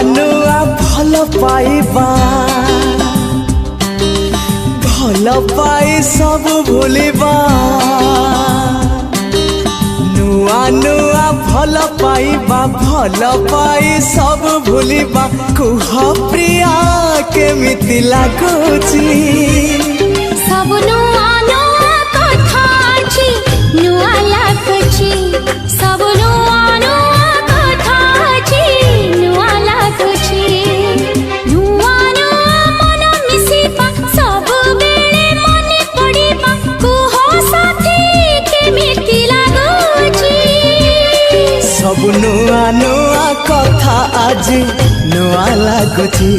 नुआ भल पाइबा भल पाई सब भूलिबा नुआ नुआ भल पाइबा भल पाई सब भूलिबा कुह प्रिया केमिति लागुची सब नुआ नुआ कथा अछि नुआ लागुची सब नुआ नुआ कथा अछि नुआ लागुची नुआ नुआ मन मिसिबा सब बेले मने पड़िबा कुह साथी केमिति लागुची सब नुआ नुआ कथा आज नुआ लागुची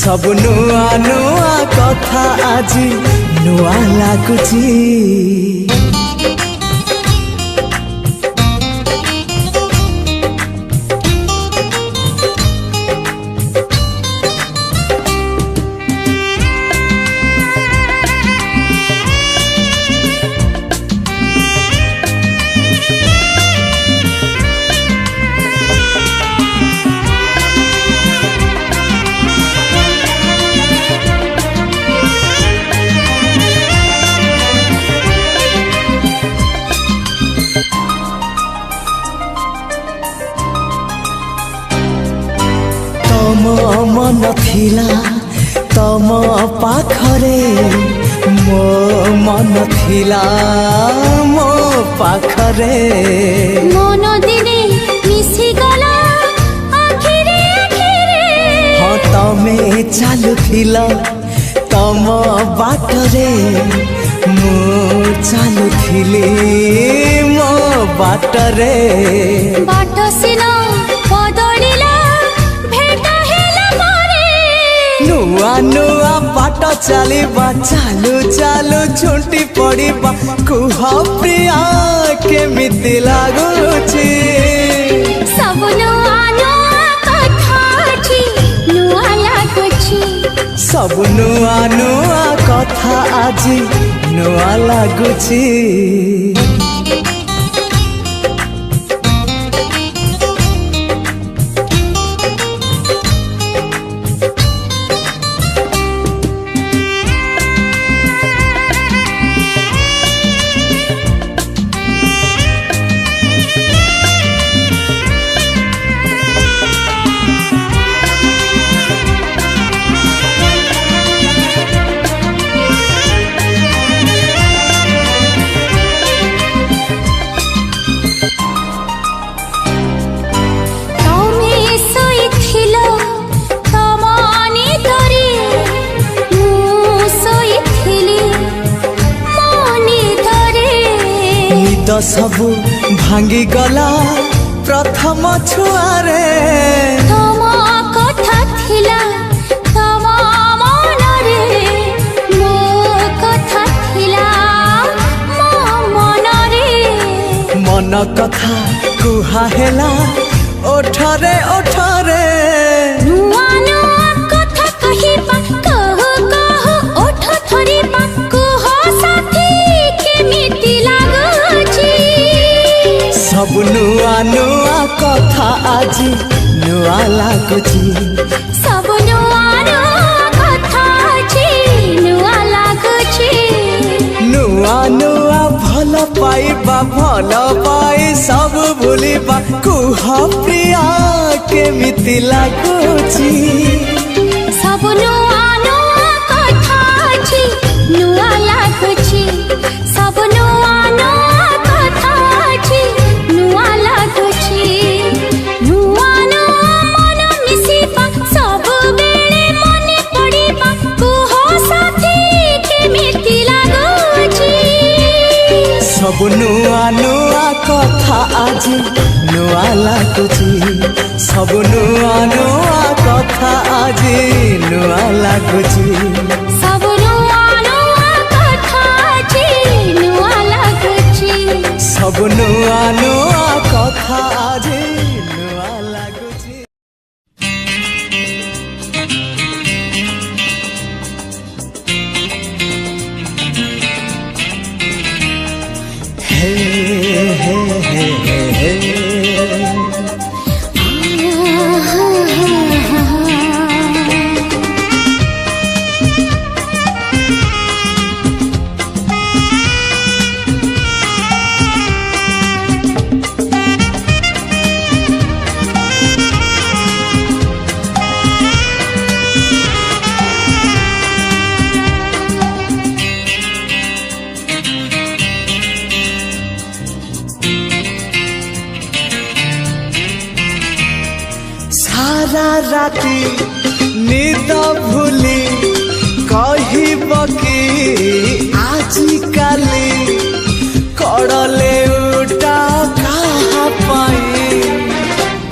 सब नुआ नुआ कथा आज नुआ लागुची मन थिला तम पाखरे मो मन थिला मो पाखरे मन दिने मिसी गला आखिरे आखिरे हाँ तमे चालुथिला तम बाटरे मो चालुथिली मो बाटरे बाट सिना बदलिला नुआ नुआ बाट चलिबा चालू चालू झुंटी पड़िबा कुह प्रिया केमिति लागुची सब नुआ नुआ कथा अछि नुआ लागुची सब नुआ नुआ कथा आज नुआ लागुची तो सबु भांगी गला प्रथम छुआरे तम कथा थिला तम मनरे मो कथा थिला मो मनरे मन कथा कुहा हेला ओठरे ओठरे नुआ नुआ कथा कहिबा कहु कहु ओठ थरिबा कुह साथी केमिति लागुची सब नुआ नुआ कथा आज नुआ लागुची सब नुआ नुआ कथा अछि नुआ लागुची नुआ नुआ भल पाइबा भल पाई सब भूलिबा कुह प्रिया केमिति लागुची सब नुआ नुआ कथा अछि नुआ लागुची सब नुआ नुआ कथा अछि नुआ लागुची नुआ नुआ मन मिसिबा सब बेले मने पड़िबा कुह साथी केमिति लागुची सब नुआ नुआ कथा आज नुआ लागुची सब नुआ नुआ कथा आज नुआ लागुची सब नुआ नुआ कथा अछि नुआ लागुची सब नुआ नुआ कथा आज नुआ लागुची सारा राति निद भूली कहब कि आजिकाली कड़ले उठा कहाँ पाई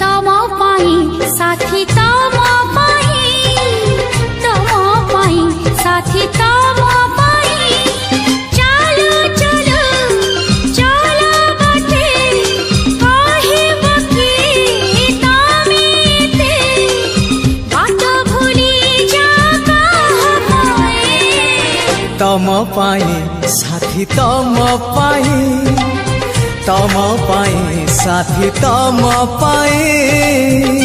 तम पाई साथी तम पाई साथी तम पाई चलो चलो चलो बाटे कहब कि तमेते बाट भूली जा कहाँ पाए तम पाई साथी तम पाई साथी तम पाई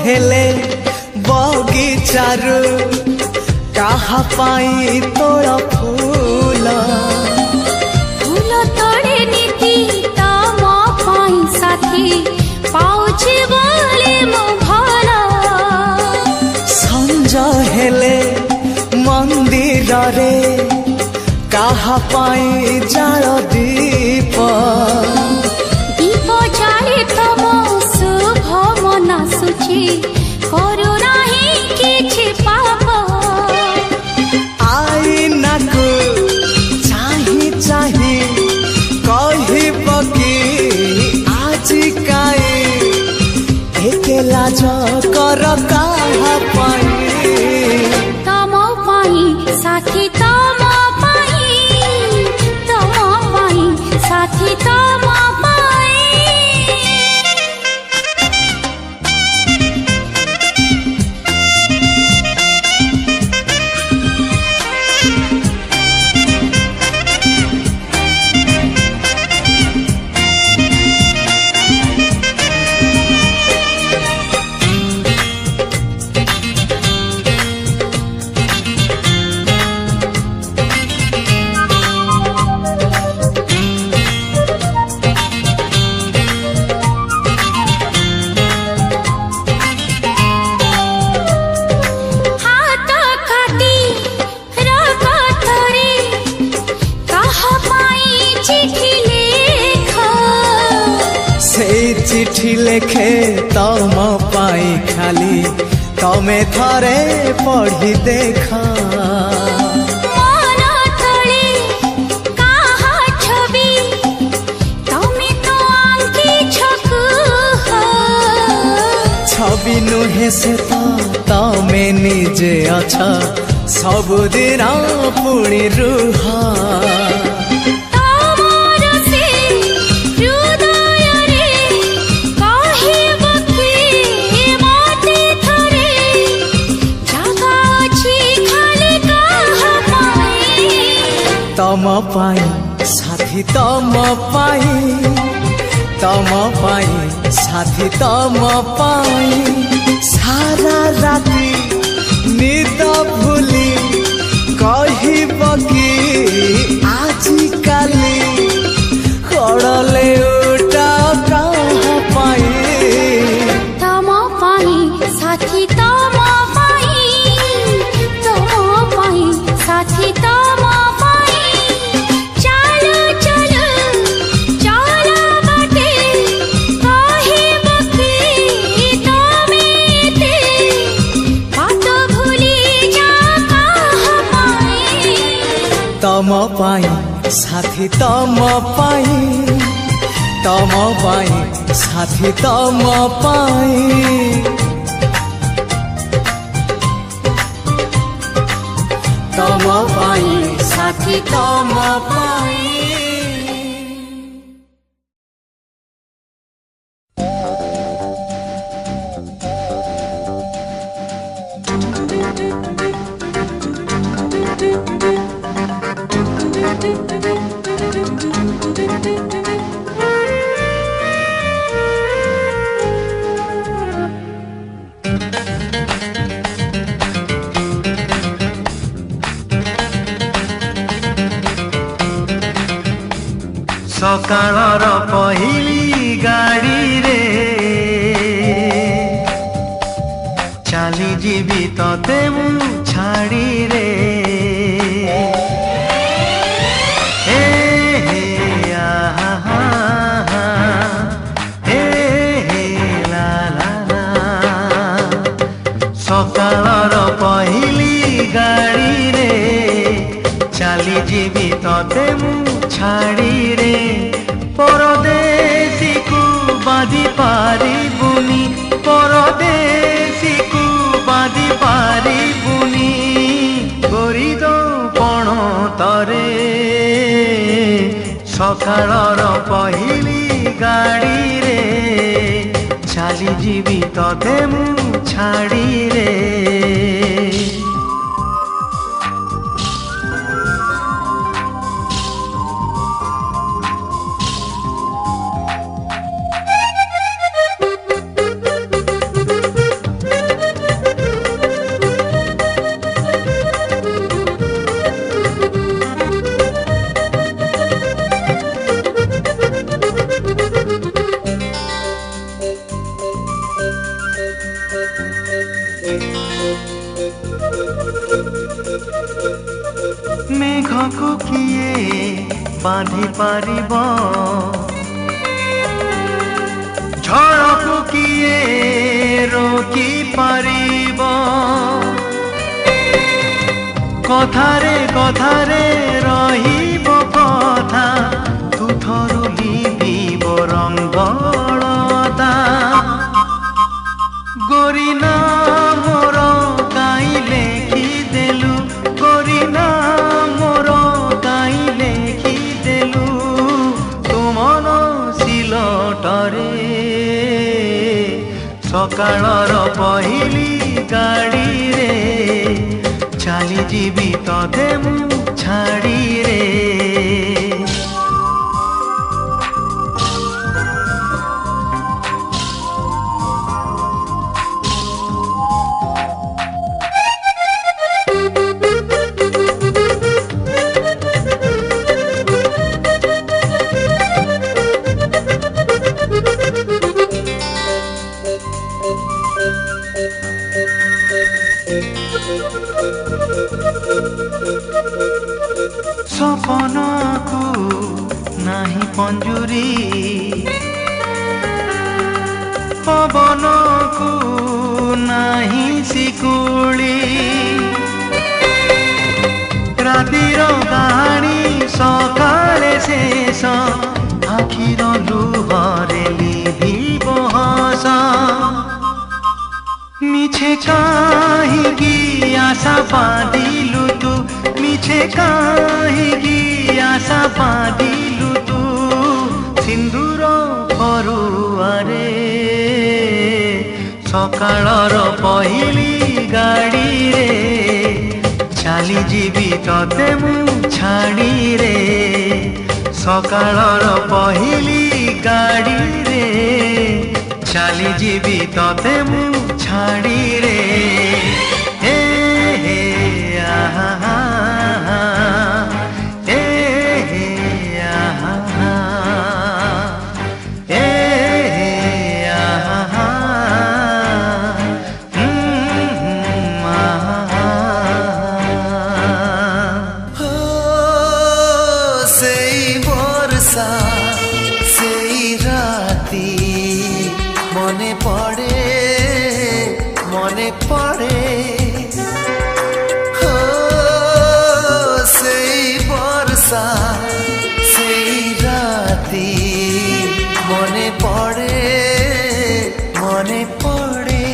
हेले बगीचारू कहा पाई तोड़ फूल फूल तोड़े नीति तम पाई साथी पाउछि बोले मो भला संज हेले मंदिर रे कहा पाई जाल दीप दीप जाले तम शुभ मन सुची करू नाही किछि पाप आईना को चाही चाही कहब कि आज काई एकेला कर कहा पाई तम पाई साथी तम पाई साथी तम पाई चिठी लेखे तम पाई खाली तमे थरे पढ़ी देखा मन तले काहा छवि तमे तो आंकी छकु छवि नुहे से तो तमे निजे अच्छा सबुदिन पुणी रुहा तम पाई साथी तम पाई साथी तम पाई सारा राति निद भूली कहब कि आजिकाली कड़ले उठा कहाँ पाई तम पाई साथी तम पाई साथी तम तम पाई साथी तम पाई साथी तम पाई तम पाई साथी तम पाई Thank you. ସକାଳର ପହିଲି ଗାଡ଼ିରେ ଚାଲିଯିବି ତତେ ମୁଁ ଛାଡ଼ିରେ ସକାଳର ପହିଲି ଗାଡ଼ିରେ ଚାଲିଯିବି ତତେ ମୁଁ ଛାଡ଼ିରେ ପରଦେଶୀକୁ ବାନ୍ଧି ପାରିବୁନି ପରଦେଶୀକୁ ବାନ୍ଧି ପାରିବୁନି କରିଦ ପଣ ତରେ ସକାଳର ପହିଲି ଗାଡ଼ିରେ ଚାଲିଯିବି ତତେ ମୁଁ ଛାଡ଼ିରେ মেঘକୁ କିଏ ବାନ୍ଧି ପାରିବ ଝଡ଼କୁ କିଏ ରୋକି ପାରିବ କଥାରେ କଥାରେ ରହିବ କଥା ତୁଥରୁ ଲିଭିବ ରଙ୍ଗଳତା ଗୋରିନା ମୋର କାଇଁ ଲେଖିଦେଲୁ ଗୋରିନା ମୋର କାଇଁ ଲେଖିଦେଲୁ ତୁମନ ସିଲଟରେ ସକାଳର ପହିଲି ଗାଡ଼ିରେ ଚାଲିଯିବି ତତେ ମୁଁ ଛାଡ଼ିରେ ସପନକୁ ନାହିଁ ପଞ୍ଜୁରୀ ପବନକୁ ନାହିଁ ଶିକୁଳି ରାତିର କାହାଣୀ ସକାଳେ ଶେଷ ଆଖିର ଲୁହରେ ଲିଭିବ ହସ ମିଛେ କାହିଁକି ଆଶା ବାନ୍ଧିଲୁ ତୁ ମିଛେ କାହିଁକି ଆଶା ବାନ୍ଧିଲୁ ତୁ ସିନ୍ଦୁର ଫରୁଆରେ ସକାଳର ପହିଲି ଗାଡ଼ିରେ ଚାଲିଯିବି ତତେ ମୁଁ ଛାଡ଼ିରେ ସକାଳର ପହିଲି ଗାଡ଼ିରେ ଚାଲିଯିବି ତତେ ମୁଁ ଛାଡ଼ିରେ সেই রাতি মনে পড়ে সেই বর্ষা সেই রাতি মনে পড়ে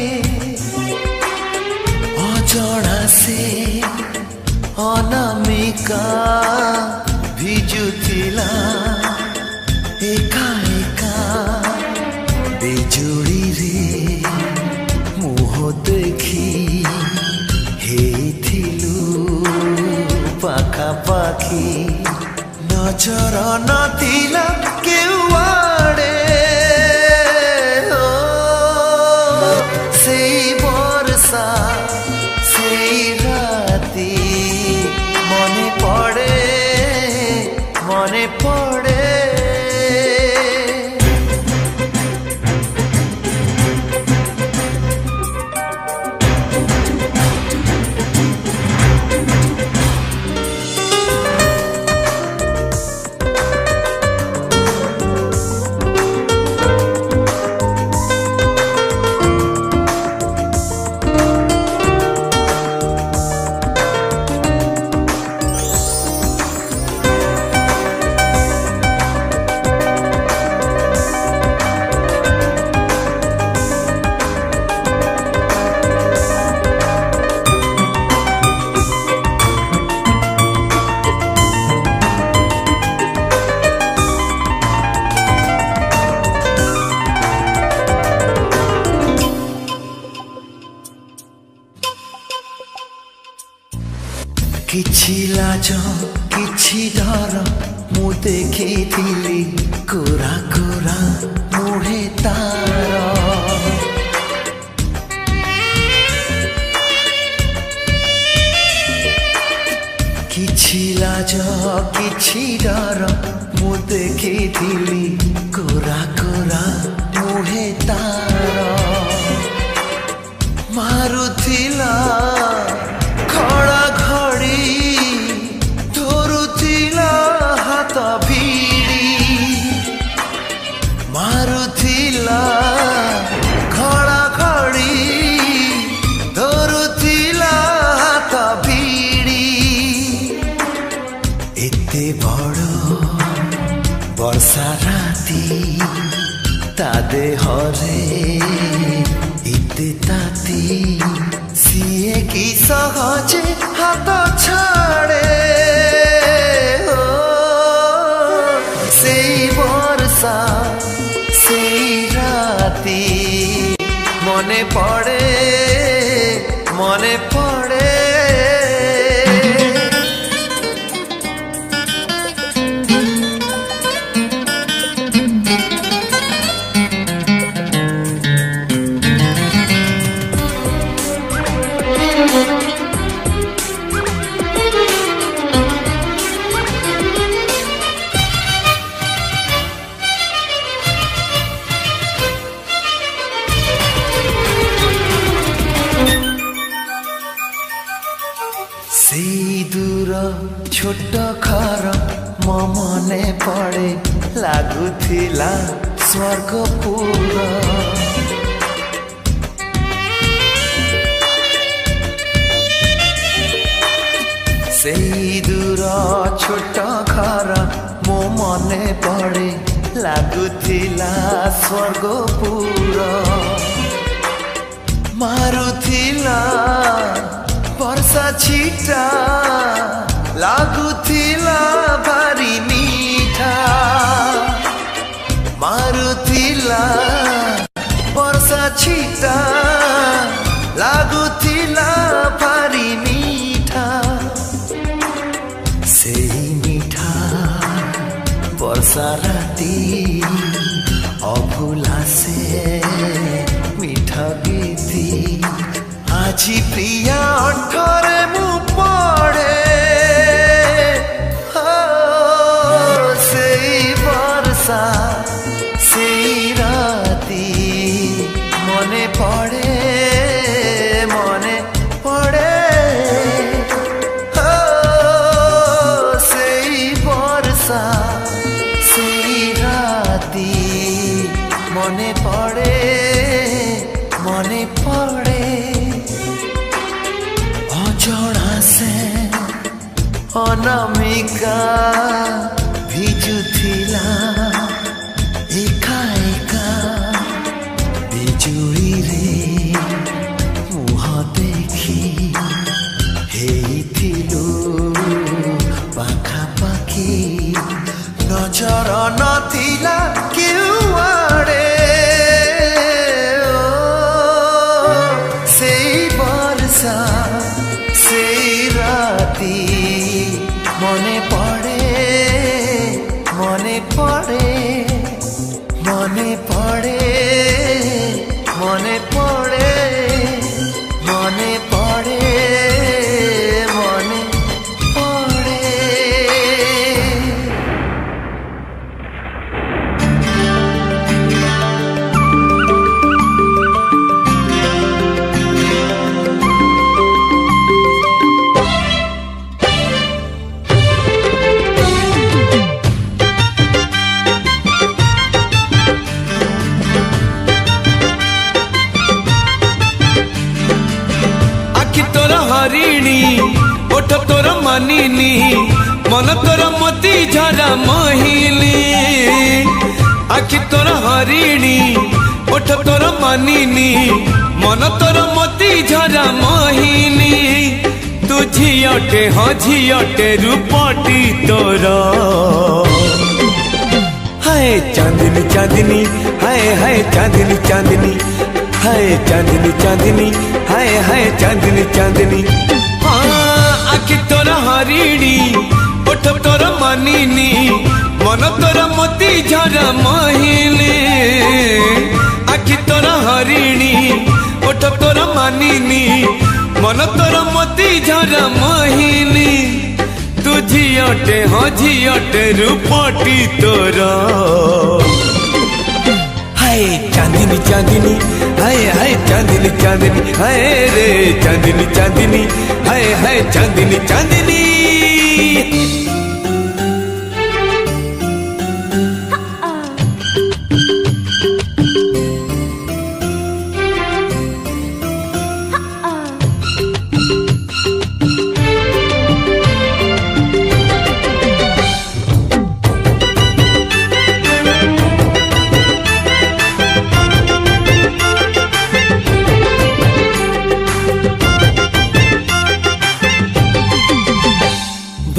অজଣା সে অনামিকা ভিজুଥିଲା একা একা বিজুড়িরে মুহ দেখি হেইথিলু পাখাপাখি নজর নথিলা কেউআড়ে সেই বর্ষা সেই রাতি মনে পড়ে ଲାଜ କିଛି ଡର ମୁଁ ଦେଖିଥିଲି କୋରା କୋରା ମୁହେ ତାର କିଛି ଲାଜ କିଛି ଡର ମୁଁ ଦେଖିଥିଲି କୋରା କୋରା ମୁହେ ତାର ମାରୁଥିଲା ଖଡ଼ା ଘଡ଼ି ଧରୁଥିଲା ହାତ ଭିଡ଼ି ମାରୁଥିଲା ଖଡ଼ା ଘଡ଼ି ଧରୁଥିଲା ହାତ ଭିଡ଼ି ଏତେ ବଡ଼ ବର୍ଷା ରାତି ତା ଦେହରେ ଏତେ ତାତି ସିଏ କି ସହଜେ ହାତ ଛାଡ଼େ ସେଇ ବର୍ଷା ସେଇ ରାତି ମନେ ପଡ଼େ ମନେ ପଡ଼େ ସେଇ ଦୂର ଛୋଟ ଘର ମୋ ମନେ ପଡ଼େ ଲାଗୁଥିଲା ସ୍ୱର୍ଗପୁର ସେଇ ଦୂର ଛୋଟ ଘର ମୋ ମନେ ପଡ଼େ ଲାଗୁଥିଲା ସ୍ୱର୍ଗପୁର ମାରୁଥିଲା ବର୍ଷା ଛିଟା ଲାଗୁଥିଲା ଭାରି ମିଠା ମାରୁଥିଲା ବର୍ଷା ଛିଟା ଲାଗୁଥିଲା ଭାରି ମିଠା ସେଇ ମିଠା ବର୍ଷା ରାତି ଅଭୁଲା ସେ ମିଠା ଗୀତି আজি প্রিয়া অঠরে মু পড়ে সেই বর্ষা সেই রাতি মনে পড়ে মনে পড়ে সেই বর্ষা সেই রাতি মনে পড়ে মনে পড়ে অজଣା ସେ ଅନାମିକା ଭିଜୁଥିଲା ଏକା ଏକା ବିଜୁଳିରେ ମୁହଁ ଦେଖି ହେଇଥିଲୁ ପାଖାପାଖି ନଜର ନଥିଲା କେଉଁଆଡ଼େ ସେଇ ବର୍ଷା সেই রাতি মনে পড়ে মনে পড়ে মনে পড়ে মনে পড়ে মনে পড়ে মনে পড়ে हरिणी ओठ तोर मानिनी मन तोर मोती झरा मोहिनी आखि तोर हरिणी ओठ तोर मानिनी मन तोर मोती झरा मोहिनी तू झियटे हाँ झियटे रूपटी तोर हाय चांदनी चांदनी हाय हाय चांदनी चांदनी हाय चांदनी चांदनी हाय हाय चांदनी चांदनी हाँ आखि तोर हरिणी ओठ तोर मानिनी मन तोर मोती झरा महिनी आखि तोर हरिणी ओठ तोर मानिनी मन तोर मोती झरा महिनी तू झियटे हाँ झियटे रूपटी तोर हाय चांदनी चांदनी हाय हाय चांदनी चांदनी हाय रे चांदनी चांदनी हाय हाय चांदनी चांदनी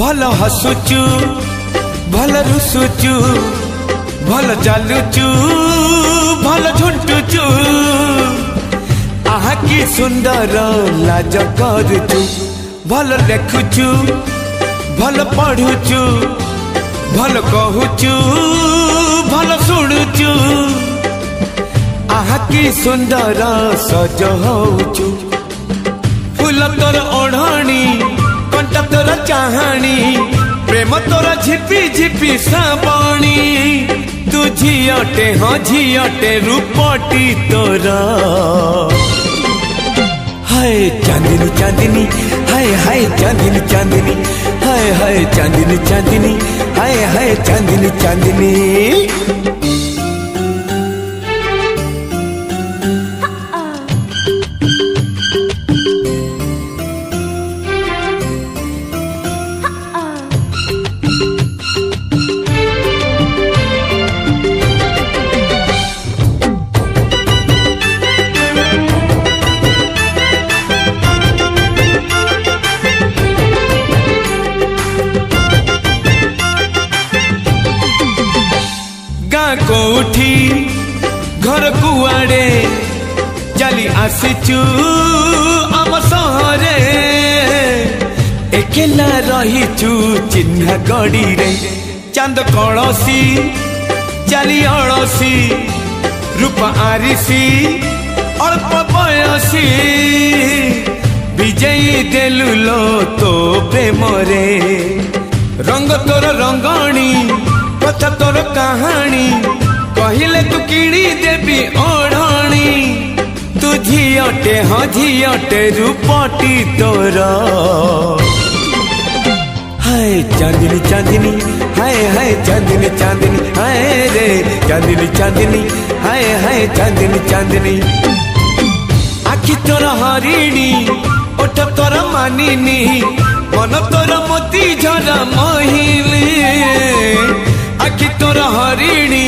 भल हसुचु भल रुसुचु भल चालुचु भल झुंटुचु आहा की सुंदर लाज करुचु भल लेखुचु भल पढ़ुचु भल कहूचु भल शुणुचु आहा की सुंदर सज होचु फूल तोर ओढ़णी कंटा तोर चाहाणी प्रेम तोर झिपी झिपी साबणी तू झियटे हाँ झियटे रूपटी तोर हाय चांदनी चांदनी हाय हाय चांदनी चांदनी हाय हाय चांदनी चांदनी हाय हाय चांदनी चांदनी कोठी घर कुआड़े चली आसीचु आम सहरे एकेला रहीचु चिन्ह गड़ी रे चांद कलसी चली अड़सी रूप आरिसी अल्प बयसी विजयी देलु लो तो प्रेम रे रंग तोर रंगणी कथा तोर कहानी कहले तू किणी देवी ओढ़णी तू झियटे हाँ झियटे रूपटी तोर हाय चांदनी चांदनी हाय हाय चांदनी चांदनी हाय रे चांदनी चांदनी हाय हाय चांदनी चांदनी आखि तोर हरिणी ओठ तोर मानिनी मन तोर मोती झरा महिनी आखि तोर हरिणी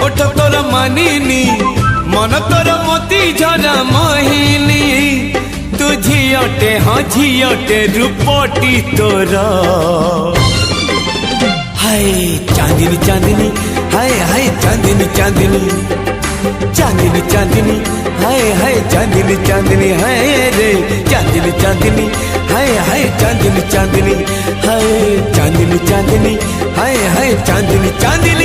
ओठ तोर मानिनी मन तोर मोती झरा महिनी तू झियटे हाँ झियटे रूपटी तोर हाय चांदनी चांदनी हाय हाय चांदनी चांदनी चांदनी चांदनी हाय हाय चांदनी चांदनी हाय रे चांदनी चांदनी हाय हाय चांदनी चांदनी हाय चांदनी चांदनी हाय हाय चांदनी चांदनी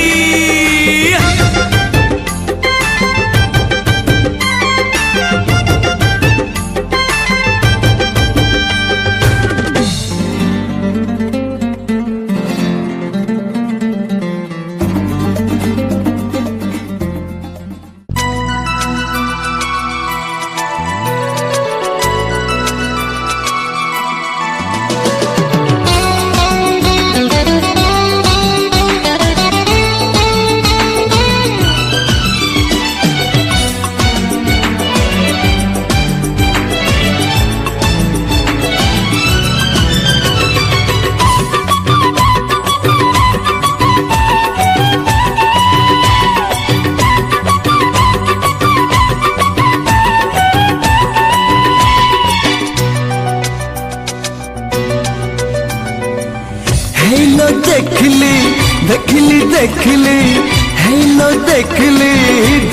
देखली देखली देखली हेलो देखली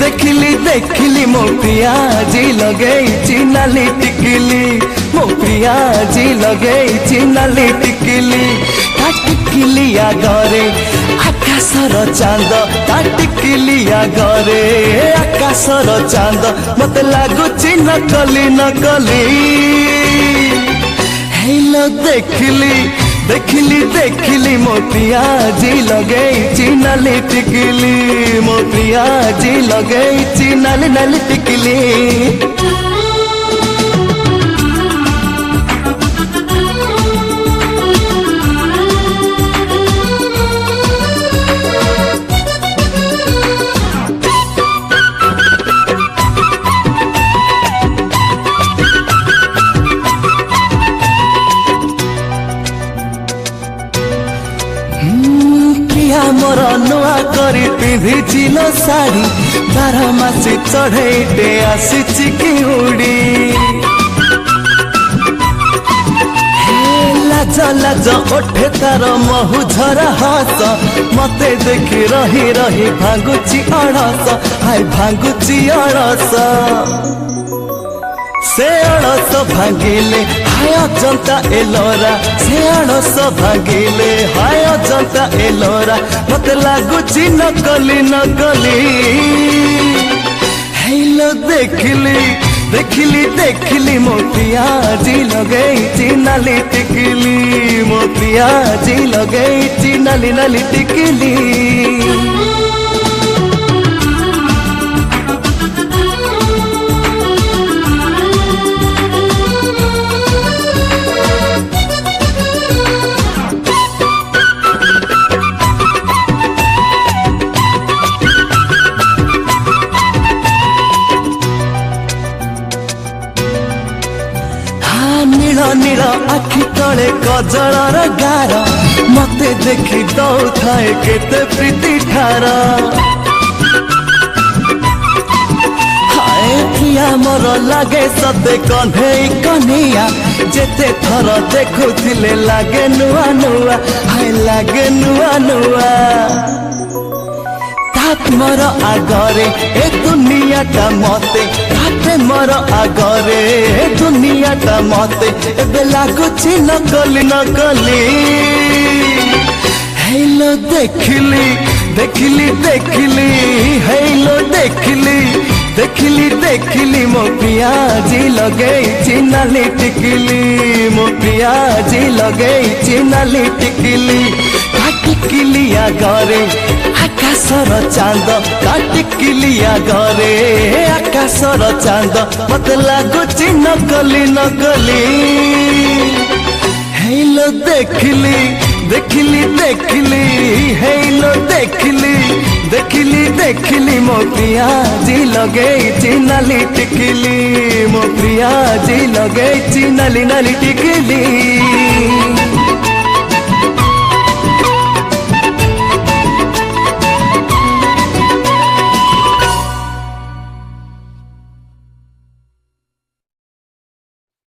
देखली देखली मो प्रिया जी लगेई नाली टिकली मो प्रिया जी लगेई नाली टिकली ता टिकली आगरे आकाशर चांद ता टिकली आगरे आकाशर चांद मत लागुची नकली नकली हेलो देखली देखली देखली मो प्रिया जी लगेई नाली टिकली मो प्रिया जी लगेई नाली नाली टिकली मोर नुआ करी पिंधिल शाढ़ी 12 मासी चढ़े आसी कि उड़ी लाज लाज ओठे तार महु झरा हस मते देखी रही रही भांगुची अड़स हाय भांगुची अड़स से अड़स भांगिले हाय अजंता एलोरा से अड़स भांगिले हाय अजंता एलोरा मत लागुची नकली नकली हेलो देखली देखली देखली मो प्रिया जी लगेई नाली टिकली मो प्रिया जी लगेई नाली नाली टिकली नील नील आखि तले कजलर गार मते देखी दौथाए केते प्रीति ठार हाय प्रिया मोर लागे सते कन्हई कन्हैया जेते थर देखुथिले लागे नुआ नुआ हाय लागे नुआ नुआ मोर आगरे ए दुनियाटा मते ताते मोर आगरे ए दुनियाटा मते एबे लागुची नकली नकली हेलो देखली देखली देखली हेलो देखली देखली देखली मो प्रिया जी लगेई नाली टिकली मो प्रिया जी लगेई नाली टिकली टिकली आगरे आकाशर चांद टिकली आगरे आकाशर चांद मत लागुची नकली नकली हेलो देखली देखली देखली हेलो देखली देखली देखली मो प्रिया जी लगेई नाली टिकली मो प्रिया जी लगेई नाली नाली टिकली।